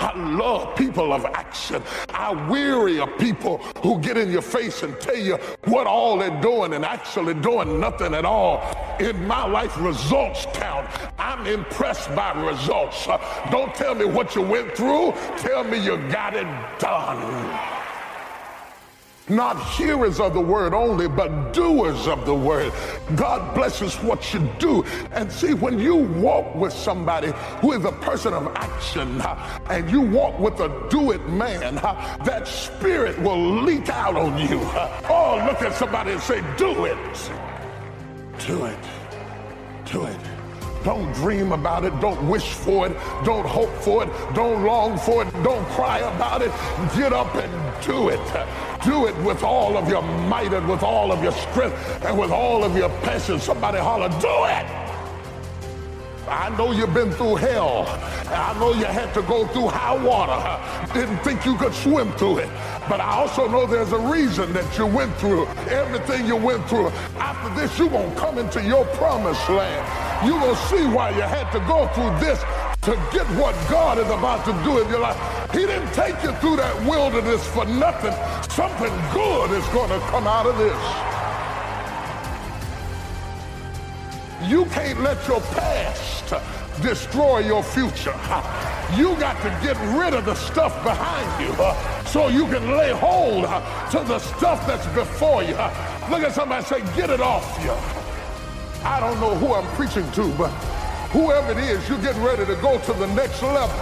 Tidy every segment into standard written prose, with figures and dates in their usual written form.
I love people of action. I weary of people who get in your face and tell you what all they're doing and actually doing nothing at all. In my life, results count. I'm impressed by results. Don't tell me what you went through. Tell me you got it done. Not hearers of the word only, but doers of the word. God blesses what you do. And see, when you walk with somebody who is a person of action, and you walk with a do-it man, that spirit will leak out on you. Oh, look at somebody and say, do it. Do it. Do it. Don't dream about it. Don't wish for it. Don't hope for it. Don't long for it. Don't cry about it. Get up and do it. Do it with all of your might and with all of your strength and with all of your passion. Somebody holler, do it! I know you've been through hell. I know you had to go through high water. Didn't think you could swim through it. But I also know there's a reason that you went through everything you went through. After this, you're going to come into your promised land. You're going to see why you had to go through this to get what God is about to do in your life. He didn't take you through that wilderness for nothing. Something good is going to come out of this. You can't let your past destroy your future. You got to get rid of the stuff behind you so you can lay hold to the stuff that's before you. Look at somebody and say, get it off you. I don't know who I'm preaching to, but whoever it is, you're getting ready to go to the next level.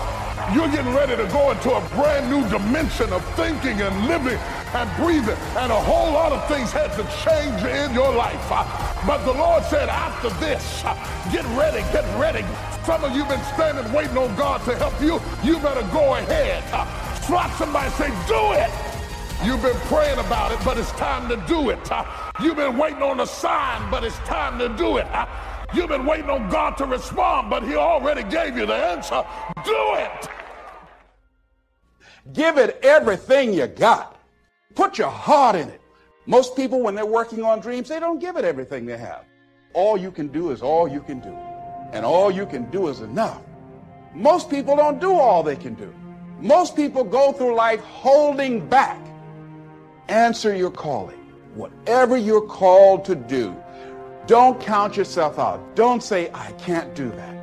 You're getting ready to go into a brand new dimension of thinking and living and breathing. And a whole lot of things had to change in your life. But the Lord said, after this, get ready, get ready. Some of you have been standing waiting on God to help you. You better go ahead. Slap somebody and say, do it. You've been praying about it, but it's time to do it. You've been waiting on a sign, but it's time to do it. You've been waiting on God to respond, but he already gave you the answer. Do it. Give it everything you got. Put your heart in it. Most people, when they're working on dreams, they don't give it everything they have. All you can do is all you can do. And all you can do is enough. Most people don't do all they can do. Most people go through life holding back. Answer your calling. Whatever you're called to do, don't count yourself out. Don't say, I can't do that.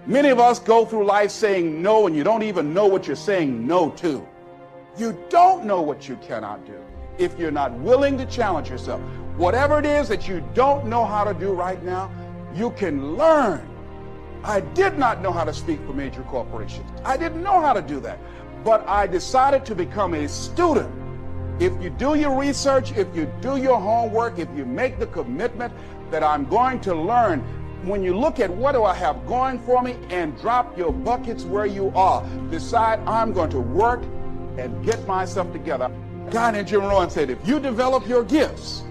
Many of us go through life saying no, and you don't even know what you're saying no to. You don't know what you cannot do if you're not willing to challenge yourself. Whatever it is that you don't know how to do right now, you can learn. I did not know how to speak for major corporations. I didn't know how to do that. But I decided to become a student. If you do your research, if you do your homework, if you make the commitment that I'm going to learn, when you look at what do I have going for me and drop your buckets where you are, decide I'm going to work and get myself together. A guy named Jim Rohn said, if you develop your gifts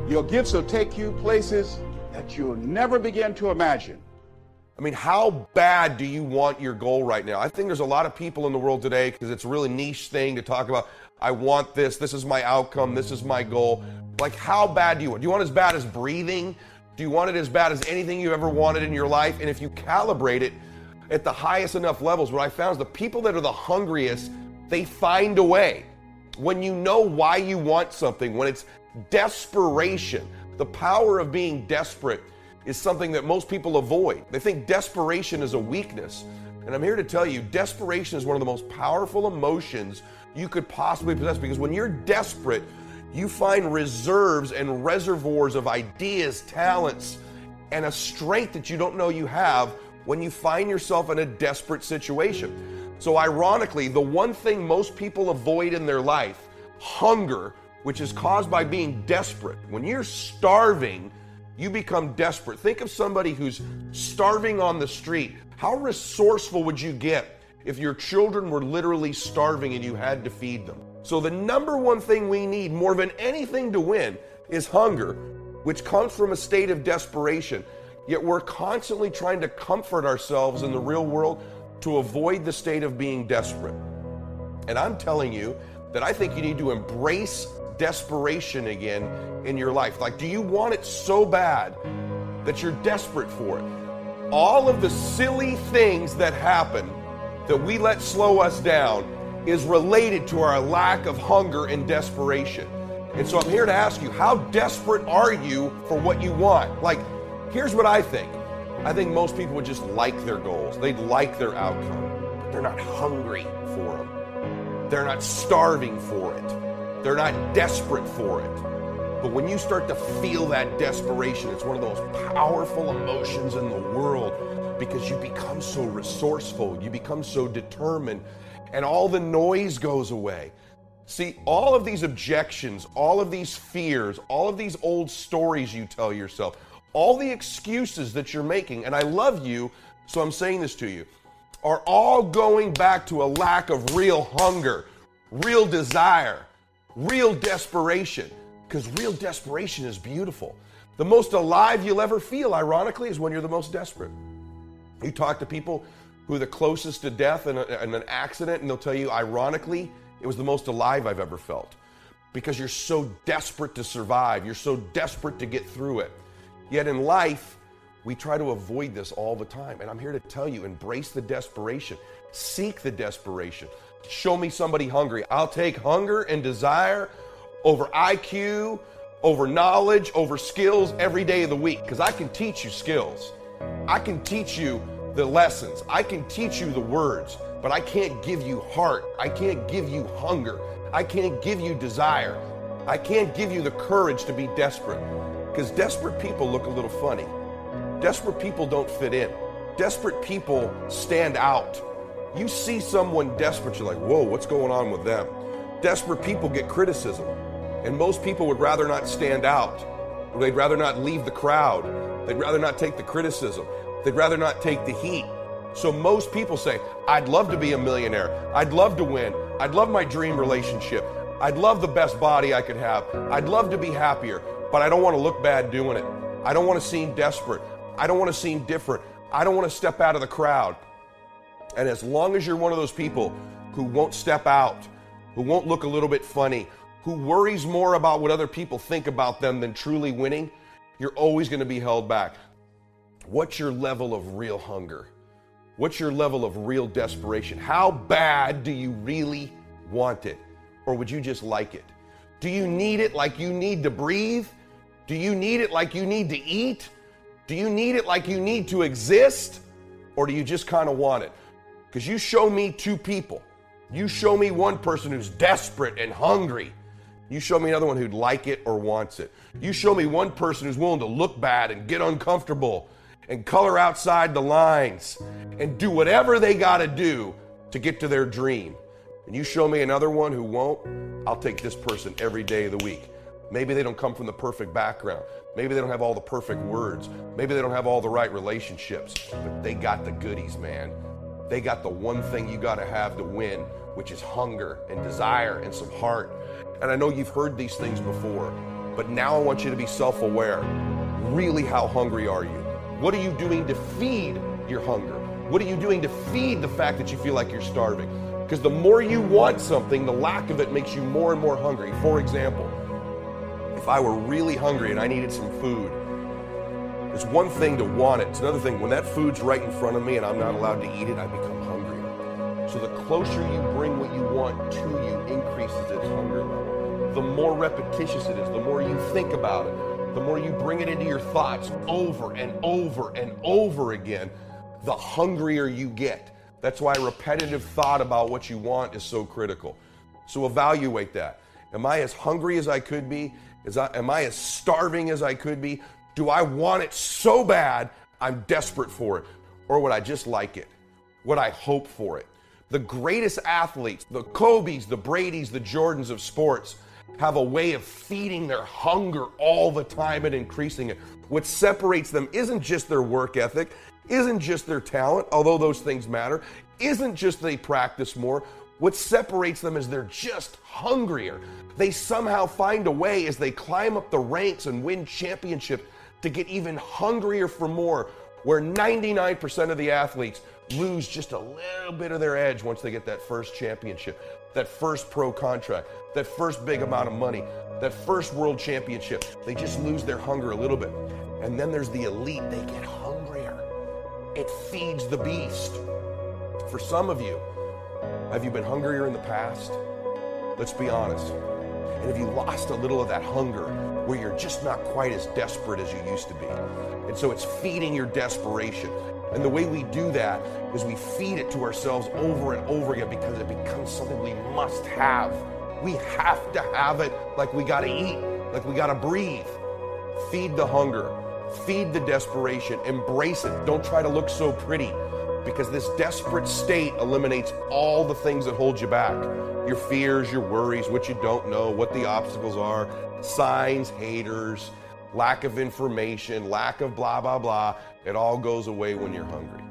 will take you places that you'll never begin to imagine. I mean, how bad do you want your goal right now? I think there's a lot of people in the world today, because it's a really niche thing to talk about, I want this, this is my outcome, this is my goal. Like, how bad do you want? Do you want it as bad as breathing? Do you want it as bad as anything you ever wanted in your life? And if you calibrate it at the highest enough levels, what I found is the people that are the hungriest, they find a way. When you know why you want something, when it's desperation, the power of being desperate is something that most people avoid. They think desperation is a weakness. And I'm here to tell you, desperation is one of the most powerful emotions you could possibly possess, because when you're desperate, you find reserves and reservoirs of ideas, talents, and a strength that you don't know you have when you find yourself in a desperate situation. So ironically, the one thing most people avoid in their life, hunger, which is caused by being desperate. When you're starving, you become desperate. Think of somebody who's starving on the street. How resourceful would you get if your children were literally starving and you had to feed them? So the number one thing we need more than anything to win is hunger, which comes from a state of desperation. Yet we're constantly trying to comfort ourselves in the real world to avoid the state of being desperate. And I'm telling you that I think you need to embrace desperation again in your life. Like, do you want it so bad that you're desperate for it? All of the silly things that happen that we let slow us down is related to our lack of hunger and desperation. And so I'm here to ask you, how desperate are you for what you want? Like, here's what I think. I think most people would just like their goals. They'd like their outcome, but they're not hungry for them. They're not starving for it. They're not desperate for it. But when you start to feel that desperation, it's one of the most powerful emotions in the world, because you become so resourceful, you become so determined, and all the noise goes away. See, all of these objections, all of these fears, all of these old stories you tell yourself, all the excuses that you're making, and I love you, so I'm saying this to you, are all going back to a lack of real hunger, real desire, real desperation, because real desperation is beautiful. The most alive you'll ever feel, ironically, is when you're the most desperate. You talk to people who are the closest to death in an accident, and they'll tell you, ironically, it was the most alive I've ever felt. Because you're so desperate to survive. You're so desperate to get through it. Yet in life, we try to avoid this all the time. And I'm here to tell you, embrace the desperation. Seek the desperation. Show me somebody hungry. I'll take hunger and desire over IQ, over knowledge, over skills every day of the week. Because I can teach you skills. I can teach you the lessons. I can teach you the words, but I can't give you heart. I can't give you hunger. I can't give you desire. I can't give you the courage to be desperate, because desperate people look a little funny. Desperate people don't fit in. Desperate people stand out. You see someone desperate, you're like, whoa, what's going on with them? Desperate people get criticism, and most people would rather not stand out, or they'd rather not leave the crowd. They'd rather not take the criticism. They'd rather not take the heat. So most people say, I'd love to be a millionaire. I'd love to win. I'd love my dream relationship. I'd love the best body I could have. I'd love to be happier, but I don't want to look bad doing it. I don't want to seem desperate. I don't want to seem different. I don't want to step out of the crowd. And as long as you're one of those people who won't step out, who won't look a little bit funny, who worries more about what other people think about them than truly winning, you're always going to be held back. What's your level of real hunger? What's your level of real desperation? How bad do you really want it? Or would you just like it? Do you need it like you need to breathe? Do you need it like you need to eat? Do you need it like you need to exist? Or do you just kind of want it? Because you show me two people. You show me one person who's desperate and hungry. You show me another one who'd like it or wants it. You show me one person who's willing to look bad and get uncomfortable and color outside the lines and do whatever they got to do to get to their dream. And you show me another one who won't, I'll take this person every day of the week. Maybe they don't come from the perfect background. Maybe they don't have all the perfect words. Maybe they don't have all the right relationships, but they got the goodies, man. They got the one thing you got to have to win, which is hunger and desire and some heart. And I know you've heard these things before, but now I want you to be self-aware. Really, how hungry are you? What are you doing to feed your hunger? What are you doing to feed the fact that you feel like you're starving? Because the more you want something, the lack of it makes you more and more hungry. For example, if I were really hungry and I needed some food, it's one thing to want it. It's another thing, when that food's right in front of me and I'm not allowed to eat it, I become hungrier. So the closer you bring what you want to you increases its hunger level. The more repetitious it is, the more you think about it, the more you bring it into your thoughts over and over and over again, the hungrier you get. That's why repetitive thought about what you want is so critical. So evaluate that. Am I as hungry as I could be? Am I as starving as I could be? Do I want it so bad I'm desperate for it? Or would I just like it? Would I hope for it? The greatest athletes, the Kobes, the Bradys, the Jordans of sports, have a way of feeding their hunger all the time and increasing it. What separates them isn't just their work ethic, isn't just their talent, although those things matter, isn't just they practice more. What separates them is they're just hungrier. They somehow find a way as they climb up the ranks and win championships to get even hungrier for more, where 99% of the athletes lose just a little bit of their edge once they get that first championship, that first pro contract, that first big amount of money, that first world championship. They just lose their hunger a little bit. And then there's the elite. They get hungrier. It feeds the beast. For some of you, have you been hungrier in the past? Let's be honest. And have you lost a little of that hunger where you're just not quite as desperate as you used to be? And so it's feeding your desperation. And the way we do that is we feed it to ourselves over and over again because it becomes something we must have. We have to have it like we gotta eat, like we gotta breathe. Feed the hunger, feed the desperation, embrace it. Don't try to look so pretty, because this desperate state eliminates all the things that hold you back. Your fears, your worries, what you don't know, what the obstacles are, signs, haters, lack of information, lack of blah, blah, blah. It all goes away when you're hungry.